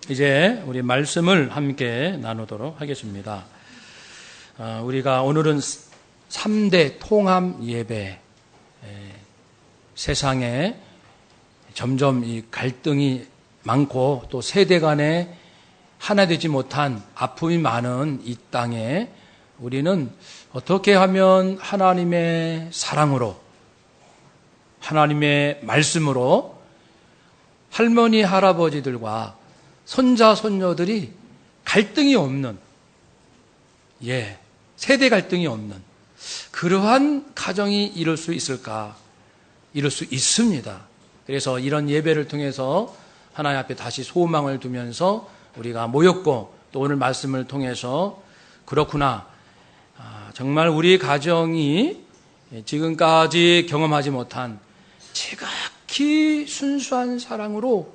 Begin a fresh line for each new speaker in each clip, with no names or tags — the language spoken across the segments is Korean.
이제 우리 말씀을 함께 나누도록 하겠습니다. 우리가 오늘은 3대 통합 예배, 세상에 점점 이 갈등이 많고 또 세대 간에 하나 되지 못한 아픔이 많은 이 땅에 우리는 어떻게 하면 하나님의 사랑으로, 하나님의 말씀으로 할머니, 할아버지들과 손자, 손녀들이 갈등이 없는, 세대 갈등이 없는 그러한 가정이 이룰 수 있을까? 이룰 수 있습니다. 그래서 이런 예배를 통해서 하나님 앞에 다시 소망을 두면서 우리가 모였고 또 오늘 말씀을 통해서 그렇구나, 정말 우리 가정이 지금까지 경험하지 못한 지극히 순수한 사랑으로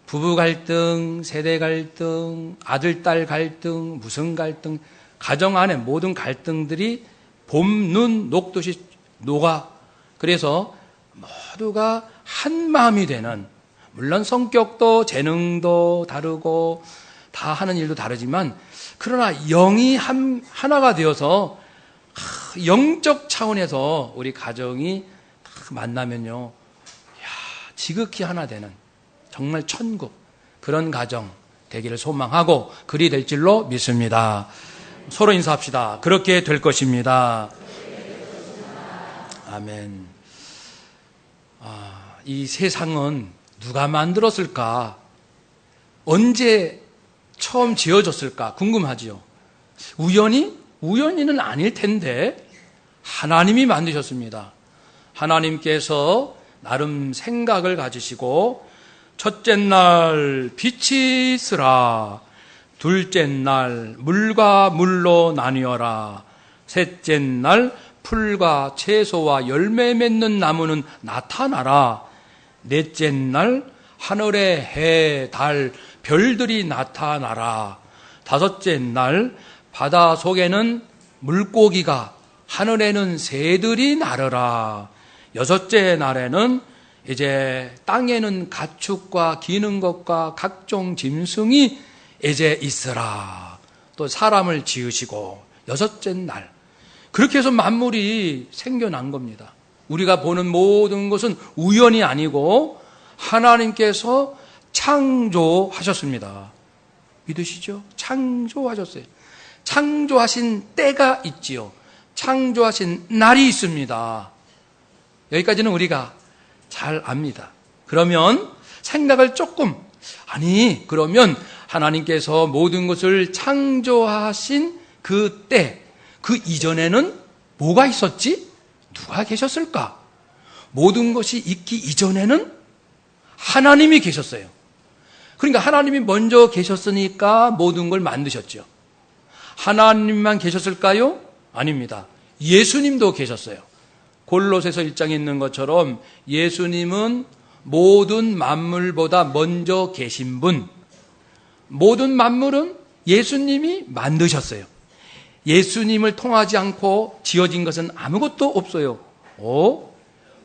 부부 갈등, 세대 갈등, 아들, 딸 갈등, 무슨 갈등, 가정 안에 모든 갈등들이 봄, 눈, 녹듯이 녹아. 그래서 모두가 한 마음이 되는, 물론 성격도 재능도 다르고 다 하는 일도 다르지만 그러나 영이 하나가 되어서 영적 차원에서 우리 가정이 만나면요, 지극히 하나 되는 정말 천국, 그런 가정 되기를 소망하고 그리 될 줄로 믿습니다. 서로 인사합시다. 그렇게 될 것입니다. 아멘. 이 세상은 누가 만들었을까? 언제 처음 지어졌을까? 궁금하지요. 우연히는 아닐 텐데 하나님이 만드셨습니다. 하나님께서 나름 생각을 가지시고 첫째 날 빛이 있으라, 둘째 날 물과 물로 나뉘어라, 셋째 날 풀과 채소와 열매 맺는 나무는 나타나라, 넷째 날 하늘에 해, 달, 별들이 나타나라, 다섯째 날 바다 속에는 물고기가, 하늘에는 새들이 나르라, 여섯째 날에는 이제 땅에는 가축과 기는 것과 각종 짐승이 이제 있으라. 또 사람을 지으시고 여섯째 날, 그렇게 해서 만물이 생겨난 겁니다. 우리가 보는 모든 것은 우연이 아니고 하나님께서 창조하셨습니다. 믿으시죠? 창조하셨어요. 창조하신 때가 있지요. 창조하신 날이 있습니다. 여기까지는 우리가 잘 압니다. 그러면 생각을 조금, 그러면 하나님께서 모든 것을 창조하신 그 때, 그 이전에는 뭐가 있었지? 누가 계셨을까? 모든 것이 있기 이전에는 하나님이 계셨어요. 그러니까 하나님이 먼저 계셨으니까 모든 걸 만드셨죠. 하나님만 계셨을까요? 아닙니다. 예수님도 계셨어요. 골로새서 1장에 있는 것처럼 예수님은 모든 만물보다 먼저 계신 분, 모든 만물은 예수님이 만드셨어요. 예수님을 통하지 않고 지어진 것은 아무것도 없어요.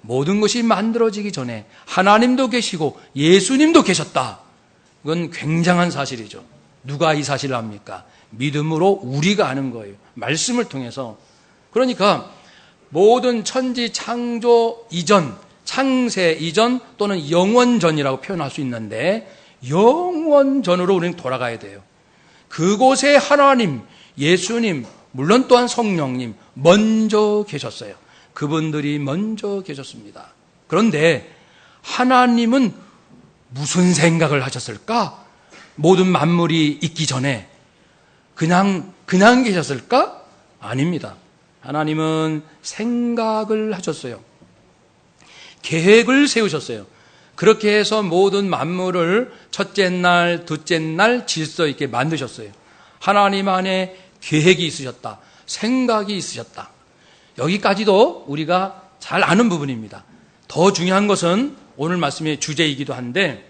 모든 것이 만들어지기 전에 하나님도 계시고 예수님도 계셨다. 이건 굉장한 사실이죠. 누가 이 사실을 압니까? 믿음으로 우리가 아는 거예요. 말씀을 통해서. 그러니까 모든 천지 창조 이전, 창세 이전 또는 영원 전이라고 표현할 수 있는데 영원 전으로 우리는 돌아가야 돼요. 그곳에 하나님, 예수님, 물론 또한 성령님 먼저 계셨어요. 그분들이 먼저 계셨습니다. 그런데 하나님은 무슨 생각을 하셨을까? 모든 만물이 있기 전에 그냥 계셨을까? 아닙니다. 하나님은 생각을 하셨어요. 계획을 세우셨어요. 그렇게 해서 모든 만물을 첫째 날, 둘째 날 질서 있게 만드셨어요. 하나님 안에 계획이 있으셨다. 생각이 있으셨다. 여기까지도 우리가 잘 아는 부분입니다. 더 중요한 것은 오늘 말씀의 주제이기도 한데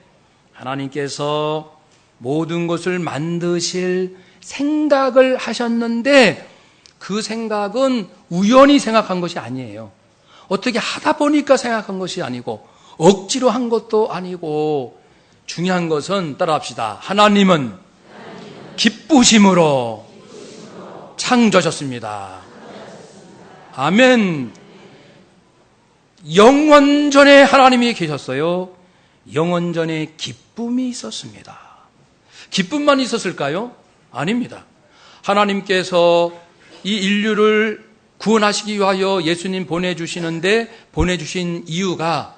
하나님께서 모든 것을 만드실 생각을 하셨는데 그 생각은 우연히 생각한 것이 아니에요. 어떻게 하다 보니까 생각한 것이 아니고 억지로 한 것도 아니고 중요한 것은 따라합시다. 하나님은 기쁘심으로 창조하셨습니다. 아멘. 영원전에 하나님이 계셨어요. 영원전에 기쁨이 있었습니다. 기쁨만 있었을까요? 아닙니다. 하나님께서 이 인류를 구원하시기 위하여 예수님 보내주신 이유가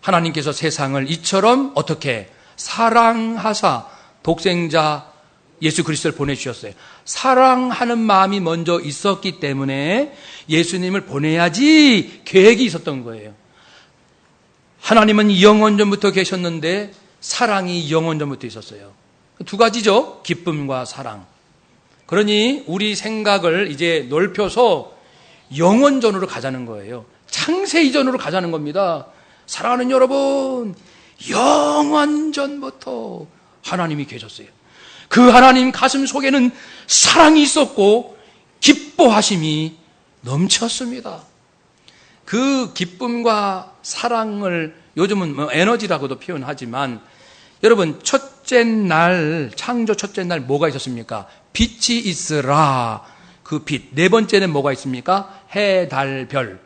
하나님께서 세상을 이처럼 어떻게 사랑하사 독생자 예수 그리스도를 보내주셨어요. 사랑하는 마음이 먼저 있었기 때문에 예수님을 보내야지 계획이 있었던 거예요. 하나님은 영원전부터 계셨는데 사랑이 영원전부터 있었어요. 두 가지죠. 기쁨과 사랑. 그러니 우리 생각을 이제 넓혀서 영원전으로 가자는 거예요. 창세 이전으로 가자는 겁니다. 사랑하는 여러분, 영원전부터 하나님이 계셨어요. 그 하나님 가슴 속에는 사랑이 있었고 기뻐하심이 넘쳤습니다. 그 기쁨과 사랑을 요즘은 에너지라고도 표현하지만 여러분, 첫째 날, 창조 첫째 날 뭐가 있었습니까? 빛이 있으라. 그 빛. 네 번째는 뭐가 있습니까? 해, 달, 별.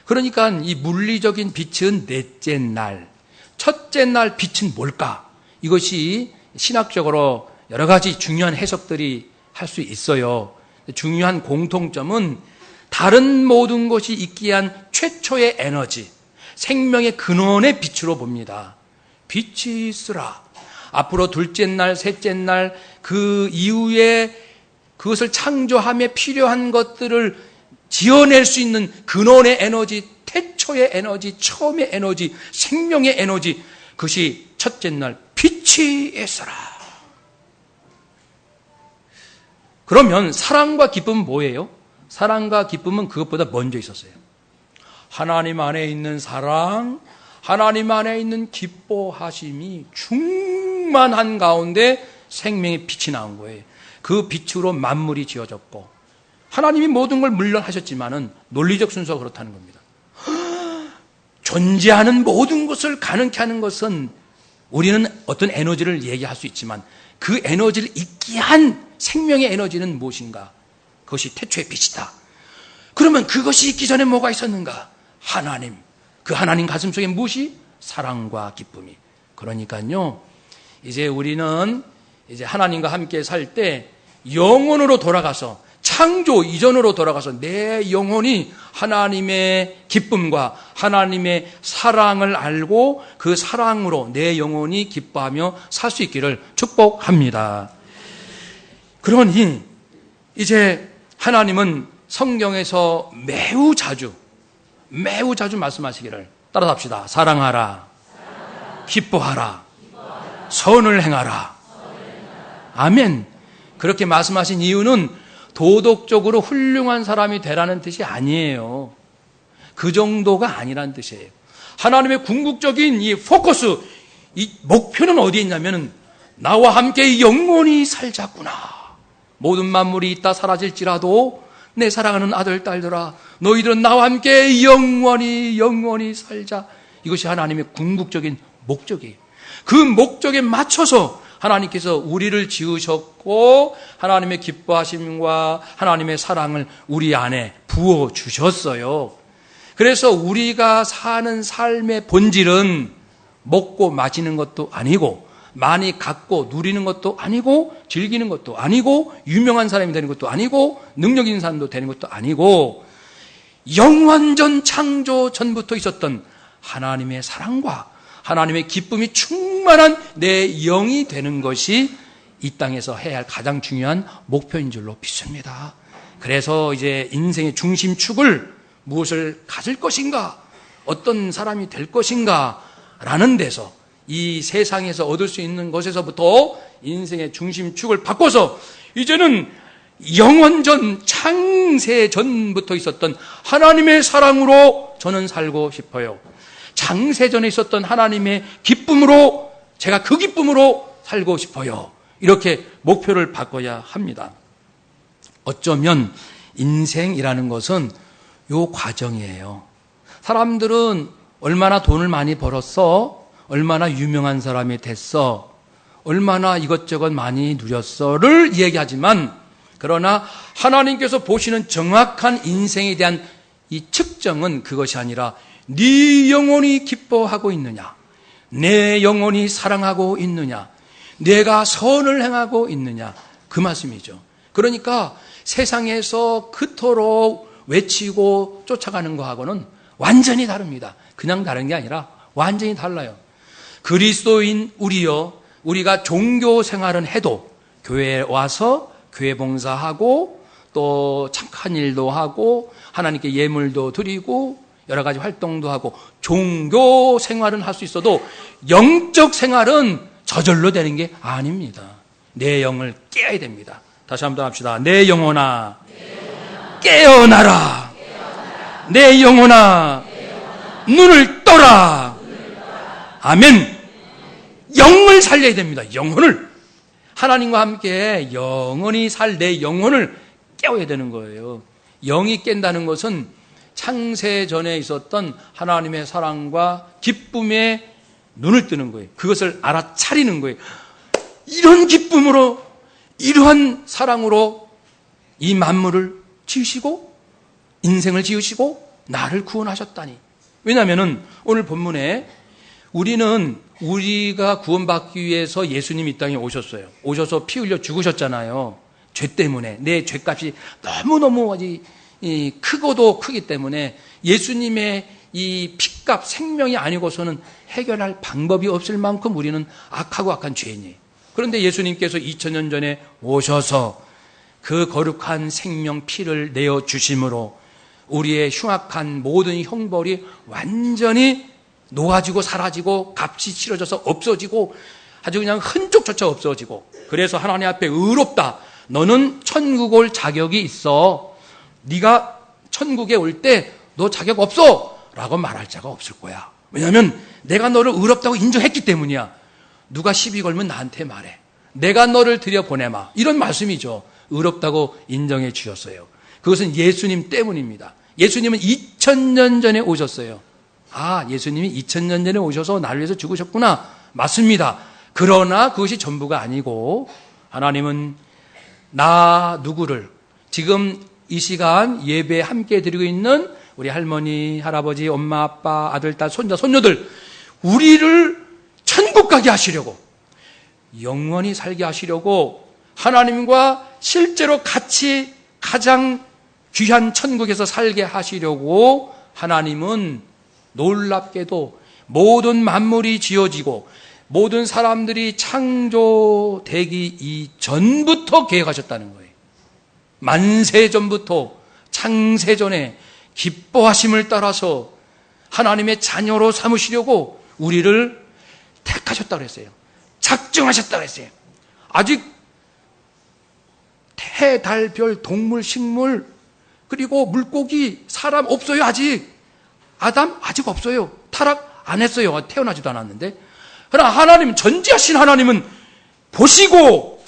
그러니까 이 물리적인 빛은 넷째 날. 첫째 날 빛은 뭘까? 이것이 신학적으로 여러 가지 중요한 해석들이 할 수 있어요. 중요한 공통점은 다른 모든 것이 있기 위한 최초의 에너지, 생명의 근원의 빛으로 봅니다. 빛이 있으라. 앞으로 둘째 날, 셋째 날, 그 이후에 그것을 창조함에 필요한 것들을 지어낼 수 있는 근원의 에너지, 태초의 에너지, 처음의 에너지, 생명의 에너지, 그것이 첫째 날 빛이 있으라. 그러면 사랑과 기쁨은 뭐예요? 사랑과 기쁨은 그것보다 먼저 있었어요. 하나님 안에 있는 사랑, 하나님 안에 있는 기뻐하심이 충만한 가운데 생명의 빛이 나온 거예요. 그 빛으로 만물이 지어졌고 하나님이 모든 걸 물론 하셨지만은 논리적 순서가 그렇다는 겁니다. 존재하는 모든 것을 가능케 하는 것은 우리는 어떤 에너지를 얘기할 수 있지만 그 에너지를 있게 한 생명의 에너지는 무엇인가? 그것이 태초의 빛이다. 그러면 그것이 있기 전에 뭐가 있었는가? 하나님. 그 하나님 가슴 속에 무엇이? 사랑과 기쁨이. 그러니까요, 이제 우리는 이제 하나님과 함께 살 때 영혼으로 돌아가서 창조 이전으로 돌아가서 내 영혼이 하나님의 기쁨과 하나님의 사랑을 알고 그 사랑으로 내 영혼이 기뻐하며 살 수 있기를 축복합니다. 그러니 이제 하나님은 성경에서 매우 자주 말씀하시기를 따라합시다. 사랑하라. 기뻐하라. 선을 행하라. 아멘. 그렇게 말씀하신 이유는 도덕적으로 훌륭한 사람이 되라는 뜻이 아니에요. 그 정도가 아니란 뜻이에요. 하나님의 궁극적인 이 포커스, 이 목표는 어디에 있냐면은 나와 함께 영원히 살자꾸나. 모든 만물이 있다 사라질지라도 내 사랑하는 아들, 딸들아, 너희들은 나와 함께 영원히 살자. 이것이 하나님의 궁극적인 목적이에요. 그 목적에 맞춰서 하나님께서 우리를 지으셨고 하나님의 기뻐하심과 하나님의 사랑을 우리 안에 부어주셨어요. 그래서 우리가 사는 삶의 본질은 먹고 마시는 것도 아니고 많이 갖고 누리는 것도 아니고 즐기는 것도 아니고 유명한 사람이 되는 것도 아니고 능력 있는 사람도 되는 것도 아니고 영원전 창조 전부터 있었던 하나님의 사랑과 하나님의 기쁨이 충만한 내 영이 되는 것이 이 땅에서 해야 할 가장 중요한 목표인 줄로 믿습니다. 그래서 이제 인생의 중심축을 무엇을 가질 것인가, 어떤 사람이 될 것인가 라는 데서 이 세상에서 얻을 수 있는 것에서부터 인생의 중심축을 바꿔서 이제는 영원전 창세 전부터 있었던 하나님의 사랑으로 저는 살고 싶어요. 창세전에 있었던 하나님의 기쁨으로 제가 그 기쁨으로 살고 싶어요. 이렇게 목표를 바꿔야 합니다. 어쩌면 인생이라는 것은 요 과정이에요. 사람들은 얼마나 돈을 많이 벌었어? 얼마나 유명한 사람이 됐어, 얼마나 이것저것 많이 누렸어를 얘기하지만, 그러나 하나님께서 보시는 정확한 인생에 대한 이 측정은 그것이 아니라 네 영혼이 기뻐하고 있느냐, 내 영혼이 사랑하고 있느냐, 내가 선을 행하고 있느냐, 그 말씀이죠. 그러니까 세상에서 그토록 외치고 쫓아가는 거하고는 완전히 다릅니다. 그냥 다른 게 아니라 완전히 달라요. 그리스도인 우리가 종교 생활은 해도 교회에 와서 교회 봉사하고 또 착한 일도 하고 하나님께 예물도 드리고 여러 가지 활동도 하고 종교 생활은 할 수 있어도 영적 생활은 저절로 되는 게 아닙니다. 내 영을 깨야 됩니다. 다시 한번 합시다. 내 영혼아, 깨어나라. 내 영혼아, 눈을 떠라. 아멘. 영을 살려야 됩니다. 영혼을. 하나님과 함께 영원히 살 내 영혼을 깨워야 되는 거예요. 영이 깬다는 것은 창세 전에 있었던 하나님의 사랑과 기쁨에 눈을 뜨는 거예요. 그것을 알아차리는 거예요. 이런 기쁨으로, 이러한 사랑으로 이 만물을 지으시고 인생을 지으시고 나를 구원하셨다니. 왜냐하면 오늘 본문에 우리가 구원받기 위해서 예수님이 이 땅에 오셨어요. 오셔서 피 흘려 죽으셨잖아요. 죄 때문에. 내 죄값이 너무너무 크고도 크기 때문에 예수님의 이 피값, 생명이 아니고서는 해결할 방법이 없을 만큼 우리는 악하고 악한 죄인이에요. 그런데 예수님께서 2000년 전에 오셔서 그 거룩한 생명 피를 내어주심으로 우리의 흉악한 모든 형벌이 완전히 녹아지고 사라지고 값이 치러져서 없어지고 아주 그냥 흔적조차 없어지고, 그래서 하나님 앞에 의롭다. 너는 천국 올 자격이 있어. 네가 천국에 올 때 너 자격 없어 라고 말할 자가 없을 거야. 왜냐하면 내가 너를 의롭다고 인정했기 때문이야. 누가 시비 걸면 나한테 말해. 내가 너를 들여보내마. 이런 말씀이죠. 의롭다고 인정해 주셨어요. 그것은 예수님 때문입니다. 예수님은 2000년 전에 오셨어요. 아, 예수님이 2000년 전에 오셔서 나를 위해서 죽으셨구나. 맞습니다. 그러나 그것이 전부가 아니고 하나님은 누구를 지금 이 시간 예배 함께 드리고 있는 우리 할머니, 할아버지, 엄마, 아빠, 아들, 딸, 손자, 손녀들, 우리를 천국 가게 하시려고, 영원히 살게 하시려고, 하나님과 실제로 같이 가장 귀한 천국에서 살게 하시려고 하나님은 놀랍게도 모든 만물이 지어지고 모든 사람들이 창조되기 이전부터 계획하셨다는 거예요. 만세전부터, 창세전에 기뻐하심을 따라서 하나님의 자녀로 삼으시려고 우리를 택하셨다고 했어요. 작정하셨다고 했어요. 아직 해, 달, 별, 동물, 식물, 그리고 물고기, 사람 없어요. 아직 아담 아직 없어요. 타락 안 했어요. 태어나지도 않았는데. 그러나 하나님, 전지하신 하나님은 보시고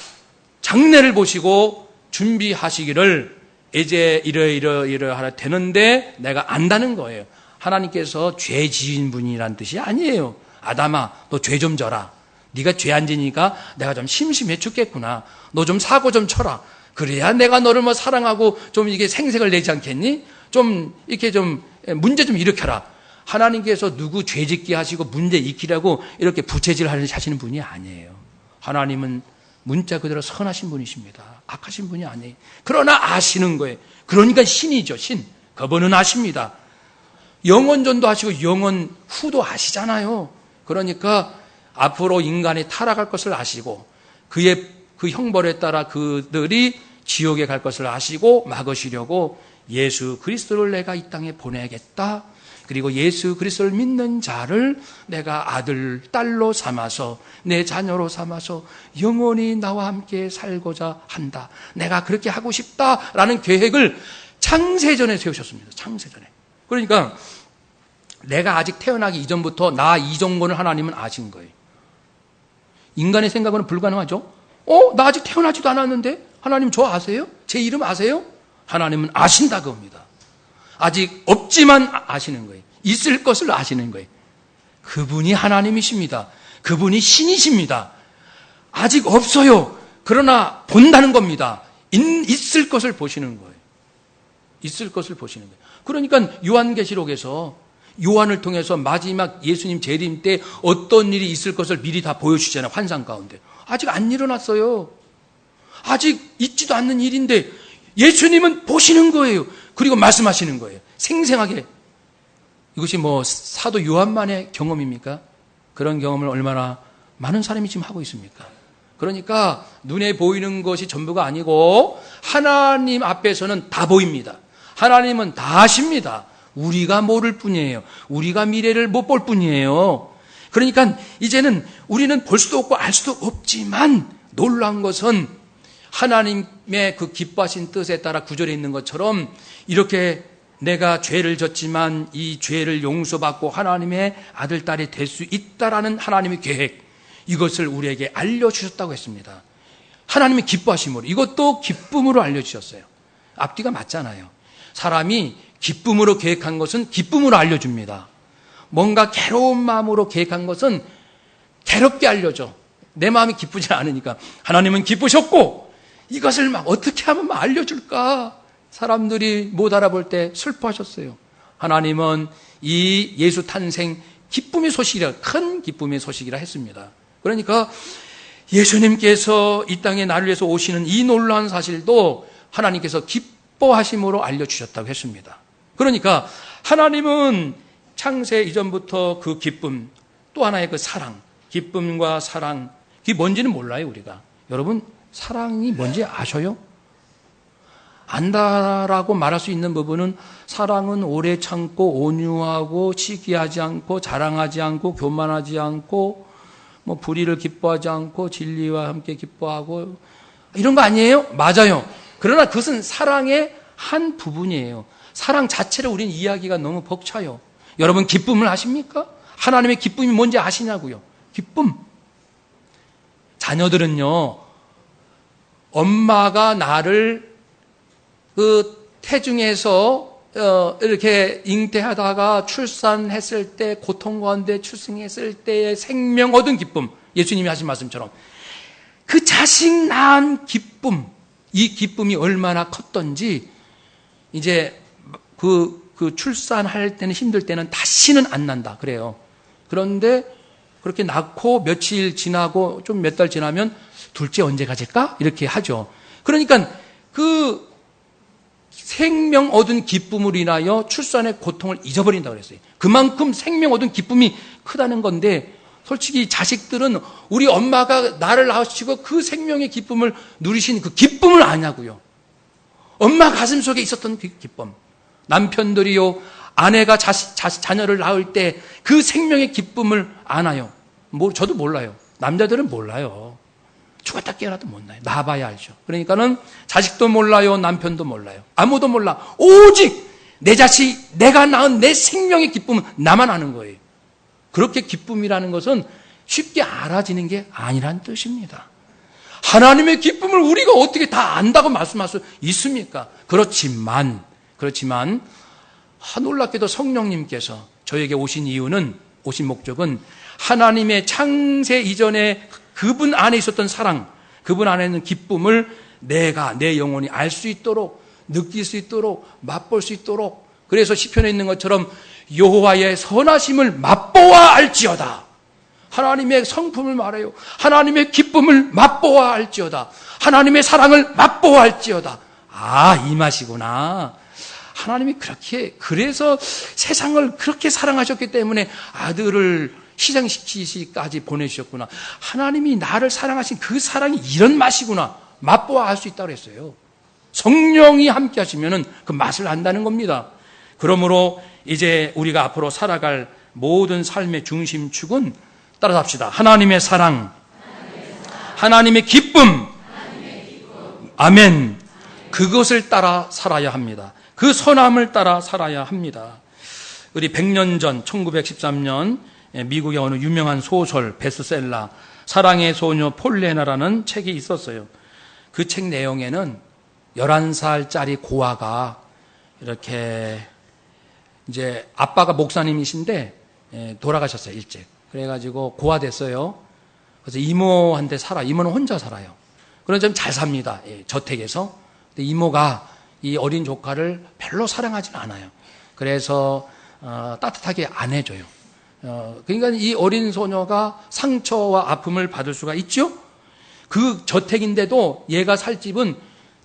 장래를 보시고 준비하시기를 이제 이러하라 되는데 내가 안다는 거예요. 하나님께서 죄 지은 분이란 뜻이 아니에요. 아담아, 너 죄 좀 져라. 네가 죄 안 지니까 내가 좀 심심해 죽겠구나. 너 좀 사고 좀 쳐라. 그래야 내가 너를 사랑하고 좀 이게 생색을 내지 않겠니? 좀 이렇게 좀 문제 좀 일으켜라. 하나님께서 누구 죄 짓게 하시고 문제 익히라고 이렇게 부채질 하시는 분이 아니에요. 하나님은 문자 그대로 선하신 분이십니다. 악하신 분이 아니에요. 그러나 아시는 거예요. 그러니까 신이죠, 신. 그분은 아십니다. 영원전도 하시고 영원 후도 아시잖아요. 그러니까 앞으로 인간이 타락할 것을 아시고 그 형벌에 따라 그들이 지옥에 갈 것을 아시고 막으시려고 예수 그리스도를 내가 이 땅에 보내겠다. 그리고 예수 그리스도를 믿는 자를 내가 아들, 딸로 삼아서 내 자녀로 삼아서 영원히 나와 함께 살고자 한다. 내가 그렇게 하고 싶다라는 계획을 창세전에 세우셨습니다. 창세전에. 그러니까 내가 아직 태어나기 이전부터 나 이종건을 하나님은 아신 거예요. 인간의 생각으로는 불가능하죠. 나 아직 태어나지도 않았는데 하나님 저 아세요? 제 이름 아세요? 하나님은 아신다 그겁니다. 아직 없지만 아시는 거예요. 있을 것을 아시는 거예요. 그분이 하나님이십니다. 그분이 신이십니다. 아직 없어요. 그러나 본다는 겁니다. 있을 것을 보시는 거예요. 있을 것을 보시는 거예요. 그러니까 요한계시록에서 요한을 통해서 마지막 예수님 재림 때 어떤 일이 있을 것을 미리 다 보여주잖아요. 환상 가운데. 아직 안 일어났어요. 아직 있지도 않는 일인데 예수님은 보시는 거예요. 그리고 말씀하시는 거예요. 생생하게. 이것이 뭐 사도 요한만의 경험입니까? 그런 경험을 얼마나 많은 사람이 지금 하고 있습니까? 그러니까 눈에 보이는 것이 전부가 아니고 하나님 앞에서는 다 보입니다. 하나님은 다 아십니다. 우리가 모를 뿐이에요. 우리가 미래를 못 볼 뿐이에요. 그러니까 이제는 우리는 볼 수도 없고 알 수도 없지만 놀라운 것은 하나님의 그 기뻐하신 뜻에 따라 구절에 있는 것처럼 이렇게 내가 죄를 졌지만 이 죄를 용서받고 하나님의 아들, 딸이 될 수 있다라는 하나님의 계획, 이것을 우리에게 알려주셨다고 했습니다. 하나님의 기뻐하심으로, 이것도 기쁨으로 알려주셨어요. 앞뒤가 맞잖아요. 사람이 기쁨으로 계획한 것은 기쁨으로 알려줍니다. 뭔가 괴로운 마음으로 계획한 것은 괴롭게 알려줘. 내 마음이 기쁘지 않으니까. 하나님은 기쁘셨고 이것을 막 어떻게 하면 막 알려줄까? 사람들이 못 알아볼 때 슬퍼하셨어요. 하나님은 이 예수 탄생 기쁨의 소식이라, 큰 기쁨의 소식이라 했습니다. 그러니까 예수님께서 이 땅에 나를 위해서 오시는 이 놀라운 사실도 하나님께서 기뻐하심으로 알려주셨다고 했습니다. 그러니까 하나님은 창세 이전부터 그 기쁨, 또 하나의 그 사랑, 기쁨과 사랑, 그게 뭔지는 몰라요, 우리가. 여러분, 사랑이 뭔지 아셔요? 안다라고 말할 수 있는 부분은 사랑은 오래 참고 온유하고 시기하지 않고 자랑하지 않고 교만하지 않고 뭐 불의를 기뻐하지 않고 진리와 함께 기뻐하고 이런 거 아니에요? 맞아요. 그러나 그것은 사랑의 한 부분이에요. 사랑 자체를 우리는 이야기가 너무 벅차요. 여러분 기쁨을 아십니까? 하나님의 기쁨이 뭔지 아시냐고요. 기쁨. 자녀들은요, 엄마가 나를 그 태중에서 이렇게 잉태하다가 출산했을 때, 고통 가운데 출생했을 때의 생명 얻은 기쁨, 예수님이 하신 말씀처럼 그 자식 낳은 기쁨, 이 기쁨이 얼마나 컸던지 이제 그 출산할 때는 힘들 때는 다시는 안 난다 그래요. 그런데 그렇게 낳고 며칠 지나고 좀 몇 달 지나면 둘째 언제 가질까? 이렇게 하죠. 그러니까 그 생명 얻은 기쁨으로 인하여 출산의 고통을 잊어버린다고 그랬어요. 그만큼 생명 얻은 기쁨이 크다는 건데, 솔직히 자식들은 우리 엄마가 나를 낳으시고 그 생명의 기쁨을 누리신 그 기쁨을 아냐고요. 엄마 가슴 속에 있었던 그 기쁨. 남편들이요, 아내가 자녀를 낳을 때 그 생명의 기쁨을 아나요? 저도 몰라요. 남자들은 몰라요. 죽었다 깨어나도 몰라요. 나봐야 알죠. 그러니까는 자식도 몰라요, 남편도 몰라요. 아무도 몰라. 오직 내 자식, 내가 낳은 내 생명의 기쁨은 나만 아는 거예요. 그렇게 기쁨이라는 것은 쉽게 알아지는 게 아니란 뜻입니다. 하나님의 기쁨을 우리가 어떻게 다 안다고 말씀할 수 있습니까? 그렇지만 놀랍게도 성령님께서 저에게 오신 목적은 하나님의 창세 이전에 그분 안에 있었던 사랑, 그분 안에 있는 기쁨을 내가, 내 영혼이 알 수 있도록, 느낄 수 있도록, 맛볼 수 있도록. 그래서 시편에 있는 것처럼 여호와의 선하심을 맛보아 알지어다. 하나님의 성품을 말해요. 하나님의 기쁨을 맛보아 알지어다. 하나님의 사랑을 맛보아 알지어다. 이 맛이구나. 하나님이 그래서 세상을 그렇게 사랑하셨기 때문에 아들을 희생시키시기까지 보내주셨구나. 하나님이 나를 사랑하신 그 사랑이 이런 맛이구나. 맛보아 알 수 있다고 했어요. 성령이 함께 하시면 그 맛을 안다는 겁니다. 그러므로 이제 우리가 앞으로 살아갈 모든 삶의 중심축은 따라서 합시다. 하나님의 사랑, 하나님의 기쁨, 아멘. 그것을 따라 살아야 합니다. 그 선함을 따라 살아야 합니다. 우리 100년 전 1913년 미국의 어느 유명한 소설 베스트셀러 사랑의 소녀 폴레나라는 책이 있었어요. 그 책 내용에는 11살짜리 고아가 이렇게 이제 아빠가 목사님이신데 돌아가셨어요, 일찍. 그래가지고 고아됐어요. 그래서 이모한테 이모는 혼자 살아요. 그런 점 잘 삽니다. 저택에서. 근데 이모가 이 어린 조카를 별로 사랑하지는 않아요. 그래서 따뜻하게 안 해줘요. 그러니까 이 어린 소녀가 상처와 아픔을 받을 수가 있죠. 그 저택인데도 얘가 살 집은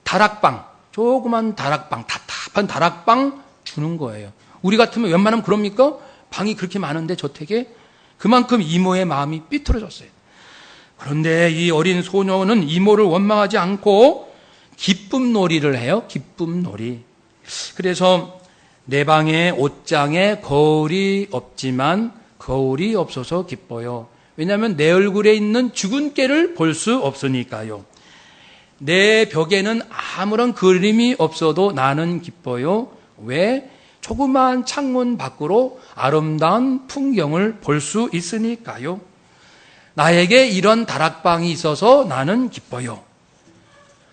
다락방, 조그만 다락방, 답답한 다락방 주는 거예요. 우리 같으면 웬만하면 그럽니까? 방이 그렇게 많은데 저택에 그만큼 이모의 마음이 삐뚤어졌어요. 그런데 이 어린 소녀는 이모를 원망하지 않고 기쁨 놀이를 해요. 기쁨 놀이. 그래서 내 방에 옷장에 거울이 없지만 거울이 없어서 기뻐요. 왜냐하면 내 얼굴에 있는 죽은 깨를 볼 수 없으니까요. 내 벽에는 아무런 그림이 없어도 나는 기뻐요. 왜? 조그마한 창문 밖으로 아름다운 풍경을 볼 수 있으니까요. 나에게 이런 다락방이 있어서 나는 기뻐요.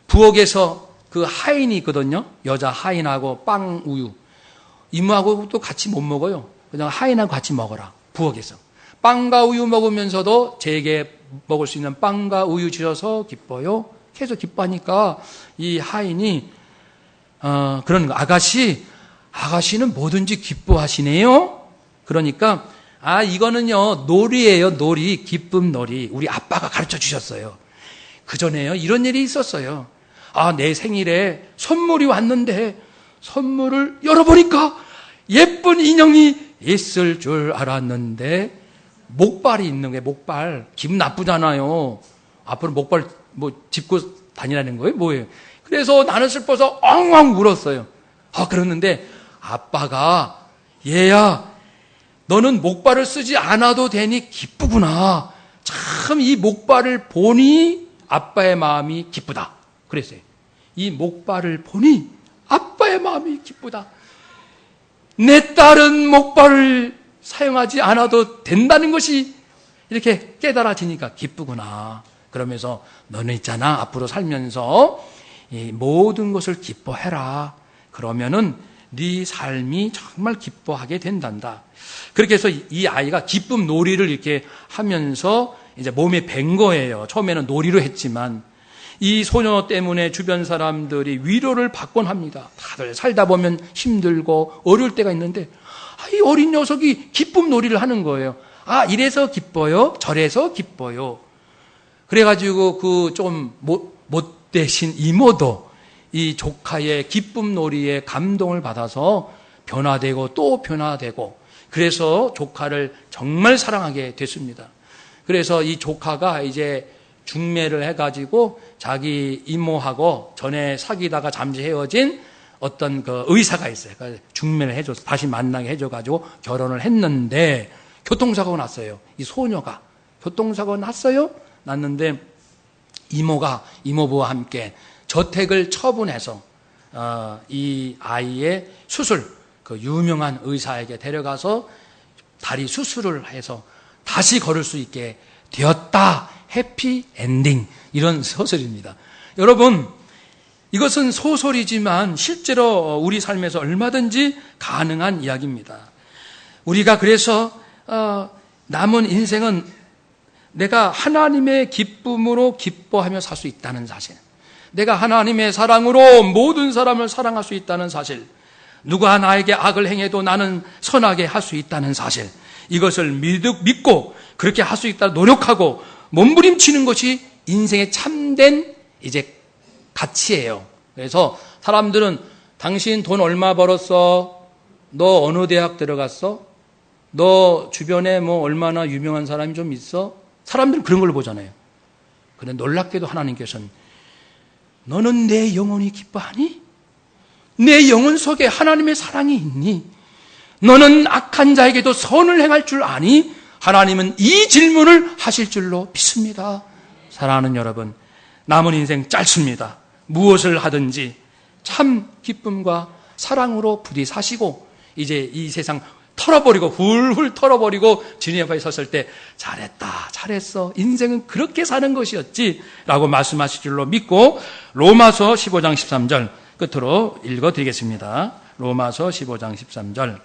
부엌에서 그 하인이 있거든요. 여자 하인하고 빵, 우유. 이모하고도 같이 못 먹어요. 그냥 하인하고 같이 먹어라. 부엌에서. 빵과 우유 먹으면서도 제게 먹을 수 있는 빵과 우유 주셔서 기뻐요. 계속 기뻐하니까 이 하인이 그런 거. 아가씨는 뭐든지 기뻐하시네요. 그러니까 이거는요 놀이예요. 놀이. 기쁨 놀이. 우리 아빠가 가르쳐 주셨어요. 그전에요 이런 일이 있었어요. 내 생일에 선물이 왔는데 선물을 열어보니까 예쁜 인형이 있을 줄 알았는데 목발이 있는 거예요. 목발. 기분 나쁘잖아요. 앞으로 목발 짚고 다니라는 거예요? 뭐예요? 그래서 나는 슬퍼서 엉엉 울었어요. 그러는데 아빠가 얘야 너는 목발을 쓰지 않아도 되니 기쁘구나. 참 이 목발을 보니 아빠의 마음이 기쁘다. 그랬어요. 이 목발을 보니 아빠의 마음이 기쁘다. 내 딸은 목발을 사용하지 않아도 된다는 것이 이렇게 깨달아지니까 기쁘구나. 그러면서 너는 있잖아. 앞으로 살면서 이 모든 것을 기뻐해라. 그러면은 네 삶이 정말 기뻐하게 된단다. 그렇게 해서 이 아이가 기쁨 놀이를 이렇게 하면서 이제 몸에 밴 거예요. 처음에는 놀이로 했지만 이 소녀 때문에 주변 사람들이 위로를 받곤 합니다. 다들 살다 보면 힘들고 어려울 때가 있는데 이 어린 녀석이 기쁨 놀이를 하는 거예요. 이래서 기뻐요. 저래서 기뻐요. 그래가지고 그 좀 못되신 이모도 이 조카의 기쁨 놀이에 감동을 받아서 변화되고 또 변화되고 그래서 조카를 정말 사랑하게 됐습니다. 그래서 이 조카가 이제 중매를 해가지고 자기 이모하고 전에 사귀다가 잠시 헤어진 어떤 그 의사가 있어요. 그러니까 중매를 해줘서 다시 만나게 해줘가지고 결혼을 했는데 교통사고가 났어요. 이 소녀가 교통사고가 났는데 이모부와 함께 저택을 처분해서 이 아이의 수술, 그 유명한 의사에게 데려가서 다리 수술을 해서 다시 걸을 수 있게 되었다. 해피 엔딩. 이런 소설입니다. 여러분, 이것은 소설이지만 실제로 우리 삶에서 얼마든지 가능한 이야기입니다. 우리가 그래서 남은 인생은 내가 하나님의 기쁨으로 기뻐하며 살 수 있다는 사실, 내가 하나님의 사랑으로 모든 사람을 사랑할 수 있다는 사실, 누가 나에게 악을 행해도 나는 선하게 할 수 있다는 사실, 이것을 믿고 그렇게 할 수 있다 노력하고 몸부림치는 것이 인생의 참된 이제 가치예요. 그래서 사람들은 당신 돈 얼마 벌었어? 너 어느 대학 들어갔어? 너 주변에 얼마나 유명한 사람이 좀 있어? 사람들은 그런 걸 보잖아요. 그런데 놀랍게도 하나님께서는 너는 내 영혼이 기뻐하니? 내 영혼 속에 하나님의 사랑이 있니? 너는 악한 자에게도 선을 행할 줄 아니? 하나님은 이 질문을 하실 줄로 믿습니다. 사랑하는 여러분, 남은 인생 짧습니다. 무엇을 하든지 참 기쁨과 사랑으로 부디 사시고 이제 이 세상 털어버리고 훌훌 털어버리고 주님 앞에 섰을 때 잘했다, 잘했어, 인생은 그렇게 사는 것이었지 라고 말씀하실 줄로 믿고 로마서 15장 13절 끝으로 읽어드리겠습니다. 로마서 15장 13절.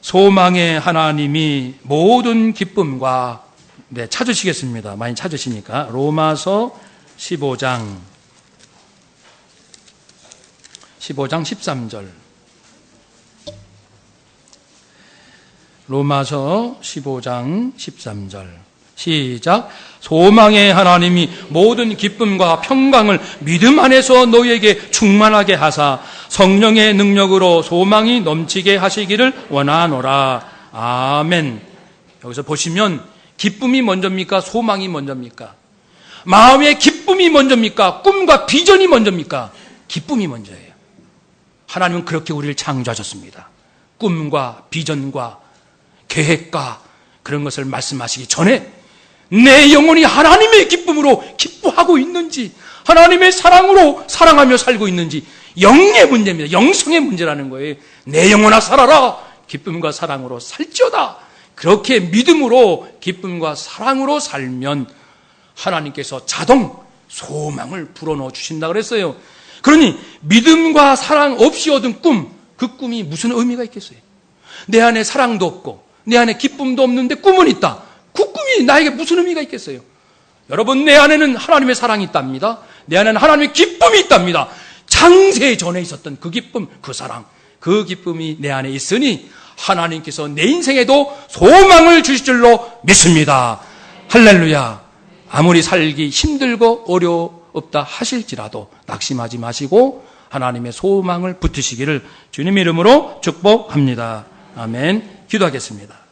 소망의 하나님이 모든 기쁨과, 네, 찾으시겠습니다. 많이 찾으시니까. 로마서 15장 13절. 로마서 15장 13절. 시작. 소망의 하나님이 모든 기쁨과 평강을 믿음 안에서 너희에게 충만하게 하사 성령의 능력으로 소망이 넘치게 하시기를 원하노라. 아멘. 여기서 보시면 기쁨이 먼저입니까? 소망이 먼저입니까? 마음의 기쁨이 먼저입니까? 꿈과 비전이 먼저입니까? 기쁨이 먼저예요. 하나님은 그렇게 우리를 창조하셨습니다. 꿈과 비전과 계획과 그런 것을 말씀하시기 전에 내 영혼이 하나님의 기쁨으로 기뻐하고 있는지, 하나님의 사랑으로 사랑하며 살고 있는지, 영의 문제입니다. 영성의 문제라는 거예요. 내 영혼아 살아라. 기쁨과 사랑으로 살지어다. 그렇게 믿음으로 기쁨과 사랑으로 살면 하나님께서 자동 소망을 불어넣어 주신다 그랬어요. 그러니 믿음과 사랑 없이 얻은 꿈, 그 꿈이 무슨 의미가 있겠어요? 내 안에 사랑도 없고 내 안에 기쁨도 없는데 꿈은 있다. 그 꿈이 나에게 무슨 의미가 있겠어요? 여러분, 내 안에는 하나님의 사랑이 있답니다. 내 안에는 하나님의 기쁨이 있답니다. 창세 전에 있었던 그 기쁨, 그 사랑, 그 기쁨이 내 안에 있으니 하나님께서 내 인생에도 소망을 주실 줄로 믿습니다. 할렐루야. 아무리 살기 힘들고 어렵다 하실지라도 낙심하지 마시고 하나님의 소망을 붙으시기를 주님 이름으로 축복합니다. 아멘. 기도하겠습니다.